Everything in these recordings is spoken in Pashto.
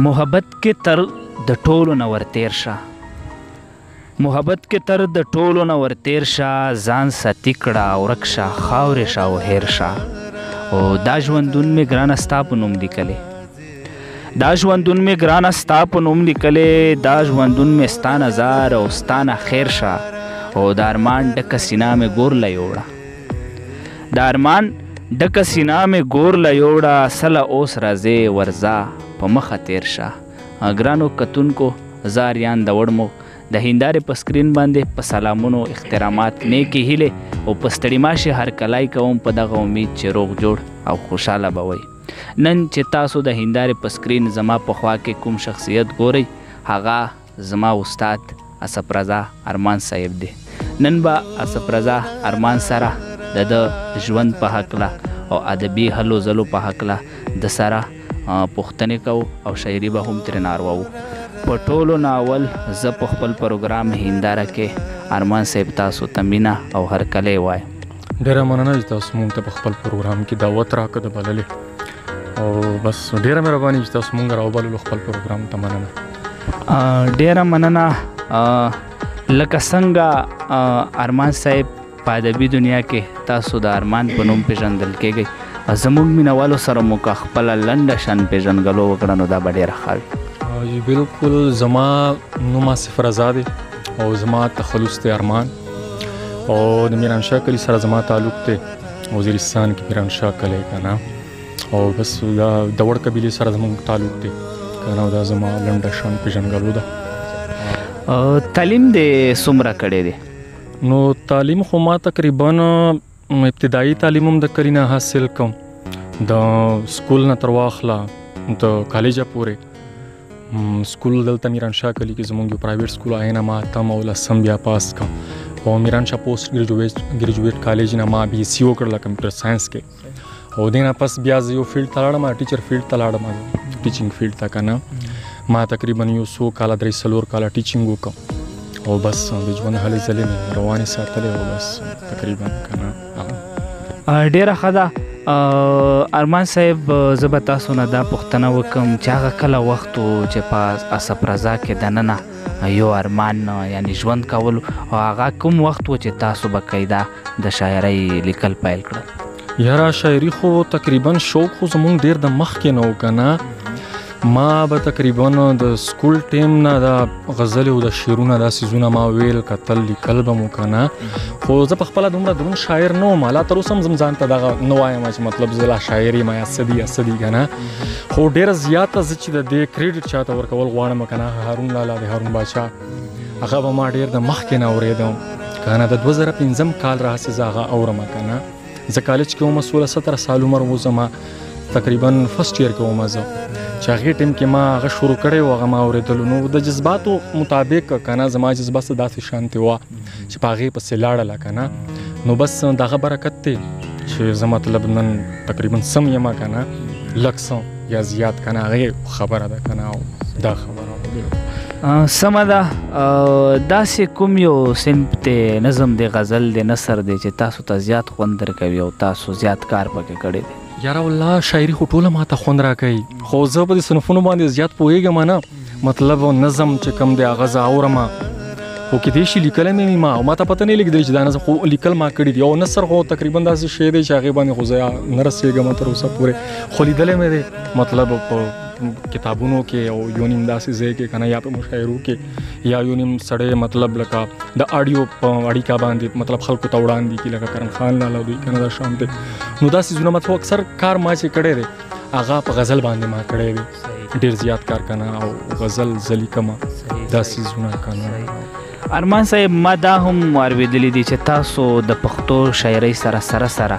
محبت کې تر د ټولو نه ورتیر شه، محبت کې تر د ټولو نه ورتیر شه، ځان ستی کړه ورک شه، خاورې شه او هیر شه. او دا ژوندون مې ګرانه ستا په نوم لیکلی، دا ژوندون مې ګرانه ستا په نوم لیکلی، دا ژوندون مې ستا نظر او ستا نه خیر شه. او د ارمان ډکه سینه مې ګور له یوړه، د ارمان ډکه سینه مې ګور له یوړه، سله اوس راځې ورځه په مخه تیر شه. ګرانو کتونکو زه اریان د وړمو د هندارې په سکرین باندې په سلامونو احترامات نیکې هیلې او په ستړي ماشي هرکلی کوم په دغه امید چې روغ جوړ او خوشحاله به وئ. نن چې تاسو د هندارې په سکرین زما په خوا کې کوم شخصیت ګورئ هغه زما استاد اسف رضا ارمان صاحب دی. نن به اسف رضا ارمان سره د ژوند په هکله او ادبي هلو ځلو په هکله د سره پوښتنې کوو او شاعري به هم ترې نارواو. په ټولو نه اول زه په خپل پروګرام هنداره کې ارمان صاحب تاسو ته مینه او هرکلی وایم. ډېره مننه چې تاسو مونږ ته په خپل پروګرام کې دعوت راکړه د بللې، او بس ډېره مهرباني چې تاسو مونږ راوبللو خپل پروګرام ته. مننه، ډېره مننه. لکه څنګه ارمان صاحب په ادبي دنیا کې تاسو د ارمان په نوم پیژندل کېږئ، زموږ مینوالو سره مو که خپله لنډه شان پیژنګلو وکړه نو دا به ډېره ښه وي. بالکل، زما نوم اسف رضا دی او زما تخلص دی ارمان، او د میرانشاه کلي سره زما تعلق دی، وزیرستان کې میرانشاه کلی که نه، او بس دا د وړ قبیلې سره زموږ تعلق دی که نه، دا زما لنډه شان پیژنګلو ده. تعلیم دې څومره کړی دی؟ نو تعلیم خو ما تقریبا ابتدایي تعلیم هم د کلي نه حاصل کوم، د سکول نه تر واخله د کالجه پورې. سکول دلته میرانشاه کلي کې زموږ یو پرایویټ سکول آینه ما اتم او لسم بیا پاس کوم، او میرانشاه پوسټ ګریجویټ کالج نه ما بي سي وکړله کمپیوټر ساینس کې، او دې نه پس بیا زه یو فیلډ ته لاړم، ټیچر فیلډ ته لاړم، ټیچینګ فیلډ ته که نه. ما تقریبا یو 100 کاله 3-4 کاله ټیچینګ وکړم، او بس د ژوند هلې ځلې مې روانې ساتلې، او بس تقریبا که نه. ډېره ښه ده. ارمان صاحب زه به تاسو نه دا پوښتنه وکړم چې هغه کله وخت و چې په اسف رضا کې دننه یو ارمان یعنی ژوند کولو، او هغه کوم وخت و چې تاسو به قاعده د شاعرۍ لیکل پیل کړل؟ یاره شاعري خو تقریبا شوق خو زمونږ ډېر د مخکې نه و که نه. ما به تقریبا د سکول ټیم نه دا غزلې او د شعرونه دا څیزونه ما ویل کتل لیکل به مو که نه، خو زه په خپله دومره دروند شاعر نه وم، لا تر اوسه هم ځان ته دغه نه وایم چې مطلب زه لا شاعر یم یا څه دي که نه. خو ډېره زیاته زه چې د دې کریډټ چاته ورکول غواړم که نه، هارون لالا د هارون باچا هغه به ما ډېر د مخکې نه اورېدم که نه، د 2005 کال راهسې زه هغه اورم که نه. زه کالج کې وم، 16-17 سال عمر و زما، تقریبا فرسټ ایئر کې وم زه، چې هغې ټیم کې ما هغه شروع کړی و، هغه ما اورېدلو. نو د جذباتو مطابق که نه زما جذبه څه داسې شانتې وه چې په هغې پسې لاړله که نه. نو بس دغه برکت دی چې زه مطلب نن تقریبا سم یم که نه، لږ څه یا زیات که نه، هغې خبره ده که نه، او دا خبره سمه ده. داسې کوم یو صنف دی، نظم دی، غزل دی، نثر دی چې تاسو ته زیات خوند درکوي او تاسو زیات کار پکې کړی دی؟ یاره والله شاعري خو ټوله ما ته خوند راکوي، خو زه په دې صنفونو باندې زیات پوهېږم نه، مطلب نظم چې کوم دی هغه زه اورم، خو کیدای شي لیکلی مې وي ما، او ما ته پته نه لګېدلی چې دا نظم خو لیکل ما کړي دي، او نثر خو تقریبا داسې شی دی چې هغې باندې خو زه نه رسېږم تر اوسه پورې، خو لیدلی مې دی مطلب په کتابونو کې، او یو نیم داسې ځای کې که نه، یا په مشاعرو کې، یا یو نیم سړی مطلب لکه د اډیو په اړیکه باندې مطلب خلکو ته وړاندې کړي، لکه کرن خان لالا دوی که نه دا شان دی. نو دا څیزونه مطلب اکثر کار ما چې کړی دی هغه په غزل باندې ما کړی دی، ډېر زیات کار که نه، او غزل زه لیکم دا څیزونه که نه. ارمان صاحب ما دا هم اورېدلی دي چې تاسو د پښتو شاعرۍ سره سره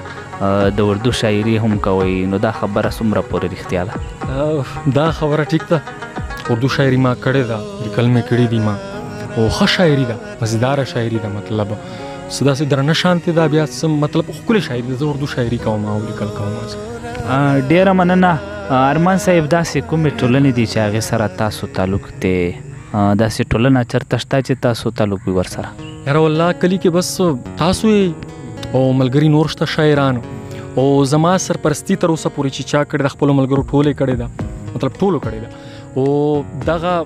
د اردو شاعري هم کوئ، نو دا خبره څومره پورې رښتیا ده؟ دا خبره ټیک ده، اردو شاعري ما کړې ده، لیکل مې کړي دي ما، او ښه شاعري ده، مزیداره شاعري ده، مطلب څه داسې درنه شانتې ده، بیا څه مطلب ښکلې شاعري ده. زه اردو شاعري کوم او لیکل کوم. ډېره مننه. ارمان صاحب داسې کومې ټولنې دي چې هغې سره تاسو تعلق دی؟ داسې ټولنه چېرته شته چې تاسو تعلق وي ورسره؟ یاره والله کلي کې بس تاسو یې او ملګري نور شته شاعران، او زما سرپرستی تر اوسه پورې چې چا کړې ده خپلو ملګرو ټولې کړې ده، مطلب ټولو کړې ده، او دغه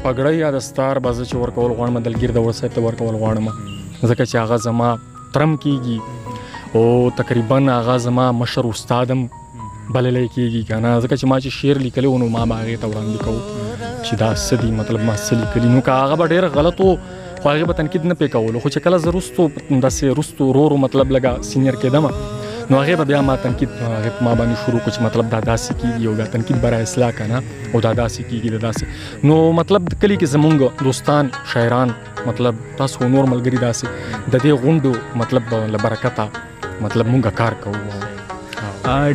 پګړۍ یا دستار به زه چې ورکول غواړم دلګیر د ور صاحب ته ورکول غواړم ځکه چې هغه زما ترم کېږي او تقریبا هغه زما مشر استادم بللی کېږي که نه ځکه چې ما چې شعر لیکلی و نو ما به هغې ته وړاندې کوو چې دا څه دي مطلب ما څه لیکلي نو که هغه به ډېر غلط و خو هغې به تنقید نه پې کولو خو چې کله زه رستو داسې رستو ورو ورو مطلب لږه سینیر کېدم نو هغې به بیا ما تنقید هغې ما باندې شروع کړو چې مطلب دا داسې کېږي او دا تنقید به را اصلاح که نه او دا داسې کېږي دا داسې نو مطلب کلي کې زمونږ دوستان شاعران مطلب تاسو نور ملګري داسې د دې غونډو مطلب له برکته مطلب مونږ کار کوو.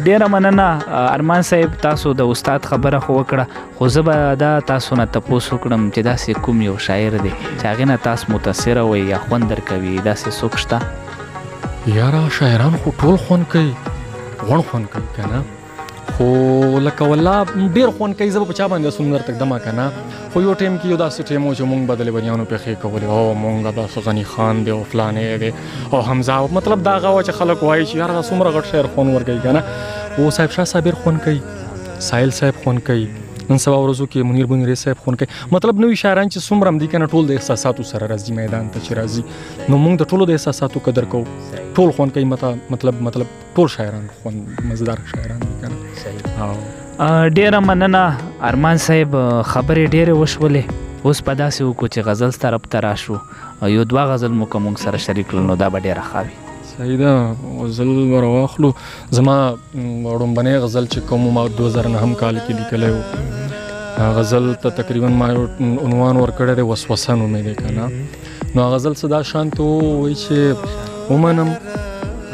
ډیره مننه ارمان صاحب تاسو د استاد خبره خو وکړه خو زه به دا تاسو نه تپوس وکړم چې داسې کوم یو شاعر دی چې هغې نه تاسو متاثره وئ یا خوند درکوي داسې څوک شته؟ یاره شاعران خو ټول خوند کوي غوڼ خوند کوي که نه خو لکه والله ډېر خوند کوي زه به په چا باندې اسم درتږدمه که نه خو یو ټایم کې یو داسې ټایم و چې مونږ به د لیونیانو پېښې کولې او مونږ داسې غني خان دی او فلانی دی او حمزه مطلب دا هغه وه چې خلک وایي چې یاره دا څومره غټ شاعر خوند ورکوي که نه او صاحب شاه صابر خوند کوي سایل صاحب خوند کوي نن سبا ورځو کې منیر بنیری صاحب خوند کوي مطلب نوي شاعران چې څومره هم دي که نه ټول د احساساتو سره راځي میدان ته چې راځي نو موږ د ټولو د احساساتو قدر کوو ټول خوند کوي مطلب ټول شاعران خوند مزدار شاعران دي که نه. ډیره مننه ارمان صاحب خبرې ډیرې وشولې اوس په داسې وکړو چې غزل طرف ته راشو یو دوه غزل مو که موږ سره شریک کړل نو دا به ډیره ښه وي. صحیح ده غزل به راواخلو زما وړومبنی غزل چې کوم ما 2009 کال کې لیکلی و غزل ته تقریبا ما یو عنوان ورکړی دی وسوسه نومې دی که نه نو غزل څه دا شانته وایي چې ومنم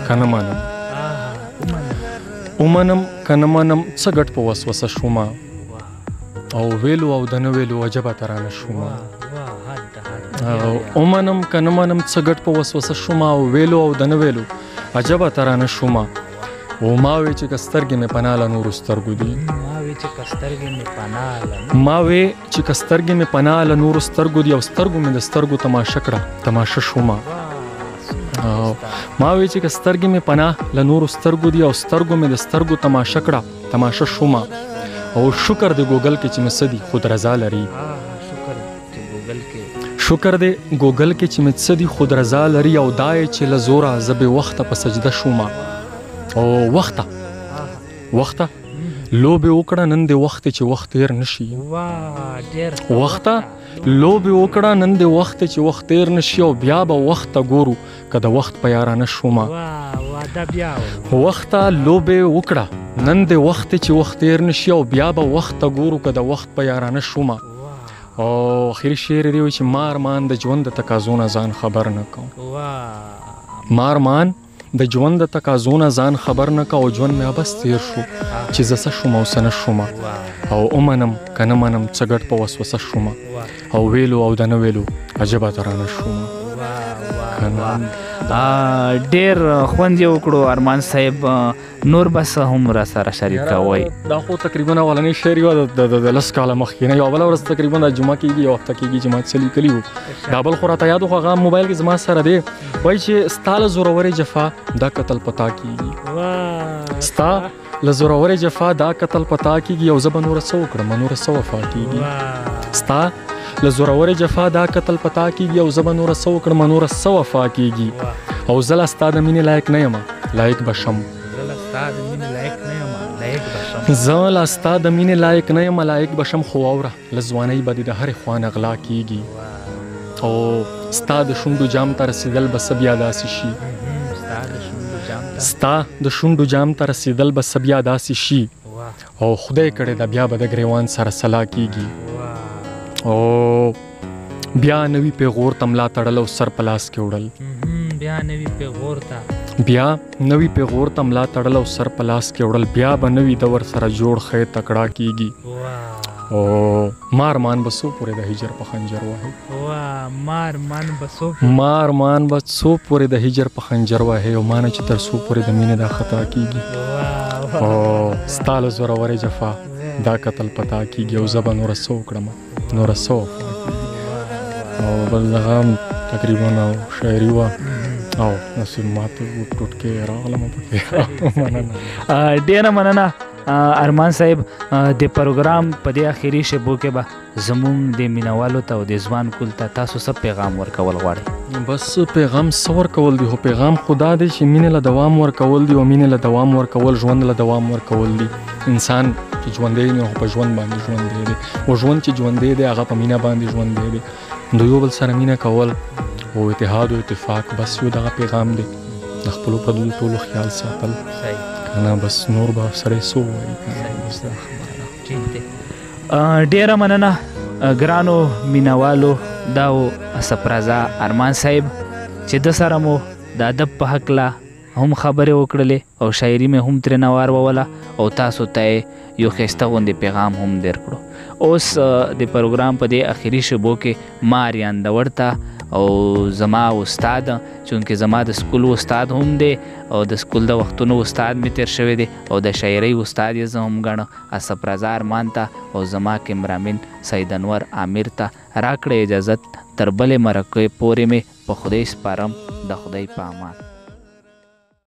که نه منم ومنم که نه منم څه ګټ په وسوسه شومه او ویلو او د نه ویلو عجبه ترانه شومه ومنم که نه منم څه ګټ په وسوسه شومه او ویلو او د نه ویلو عجبه ترانه شومه او ما وی چې که سترګې مې پناه له نورو سترګو دي ما وی چې که سترګې مې پناه له نورو سترګو دي او سترګو مې د سترګو تماشه کړه تماشه شومه ما وی چې که سترګې مې پناه له نورو سترګو دي او سترګو مې د سترګو تماشه کړه تماشه شومه او شکر د ګوګل کې چې مې څه دي خود رضا لري شکر د ګوګل کې چې مې څه دي خود رضا لري او دای چې له زوره زه بې وخته په سجده شومه او وخته لوبې وکړه نن د وخت چې وخت تیر نشي وخته لوبې وکړه نن د وخت چې وخت تیر نشي او بیا به وخت ته ګورو که د وخت په یارانه شومه وخته لوبې وکړه نن د وخت چې وخت تیر نشي او بیا به وخت ته ګورو که د وخت په یارانه شومه او اخري شعر دی چې ما ارمان د ژوند د تقاضو نه ځان خبر نه کوم ما ارمان د ژوند د تقاضو نه ځان خبر نه کوم او ژوند مې بس تیر شو چې زه څه شوم او څه نه شومه او ومنم که نه منم څه ګټ په وسوسه شومه او ویلو او د نه ویلو عجبه ترانه شومه. ډیر خوند یې وکړو ارمان صاحب نور بس هم را سره شریکوئ دا خو تقریبا اولنۍ شعر وه د 10 کاله مخکې نه یوه بله ورځ تقریبا د جمعه کېږي یو هفته کېږي چې ما څه لیکلي وو دا بل خو راته یاد خو هغه موبایل کې زما سره دی وایي چې ستا له زورورې جفا دا قتل پتا کېږي ستا له زورورې جفا دا قتل پتا کېږي او زه به نوره څه وکړم نوره څه وفا کېږي ستا له زورورې جفا دا قتل پتا کېږي او زه به نوره څه وکړم نوره څه وفا کېږي او زه لا ستا د مینې لایق نه یم لایق به شم زه لا ستا د مینې لایق نه یم لایق به شم خو واوره له ځوانۍ به دې د هرې خوا نه غلا کېږي او ستا د شونډو جام ته رسېدل به څه بیا داسې شي ستا د شونډو جام ته رسېدل به څه بیا داسې شي او خدای کړی ده بیا به د ګریوان سره سلا کېږي او بیا نوي پیغور ته ملا تړل او سر په لاس کې وړل بیا نوي پیغور ته ملا تړل او سر په لاس کې وړل بیا به نوي دور سره جوړ خی تکړه کېږي او مارمان به څو پورې د هجر په خنجر وهي مارمان به څو پورې د هجر په خنجر وهي او مانه چې تر څو پورې د مینې دا خطا کېږي او ستا له زورورې جفا دا قتل پتا کېږي او زه به نوره څه وکړم نوره څه وفا کېږي او بل دغه تقریبا شاعري وه او نصیب ماته ټوټکې راغلم پکې مننه ډېره مننه ارمان صاحب د پروګرام په دې اخیری شبو کې به زمونږ د مینوالو ته او د ځوان کول ته تاسو څه پیغام ورکول غواړئ؟ بس پیغام څه ورکول دی، خو پیغام خدا دی چې مینې له دوام ورکول دی، او مینې له دوام ورکول ژوند له دوام ورکول دی. انسان چې ژوندی دی نو په ژوند باندې ژوندی دی، او ژوند چې ژوندی دی هغه په مینه باندې ژوندی دی. د یو بل سره مینه کول او اتحاد او اتفاق، بس یو دغه پیغام دی. د خپلو پردو ټولو خیال ساتل، کنه بس نور به سره څه ووایي. ډیره مننه ګرانو مینوالو، دا و اسف رضا ارمان صاحب چې د سره مو د ادب په هکله هم خبرې وکړلې او شاعري مې هم ترېنه واروله او تاسو ته یو ښایسته غوندې پیغام هم در کړو. اوس د پروګرام په دې اخري شبو کې ما اریان دور ته او زما استاد، چونکې زما د سکول استاد هم دی او د سکول د وختونو استاد مې تیر شوی دی او د شاعرۍ استاد یې زه هم ګڼم اسف رضا ارمان ته او زما کیمرامین سید انور عامر ته راکړه اجازت. تر بلې مرکې پورې مې په خدای سپارم. د خدای په امان.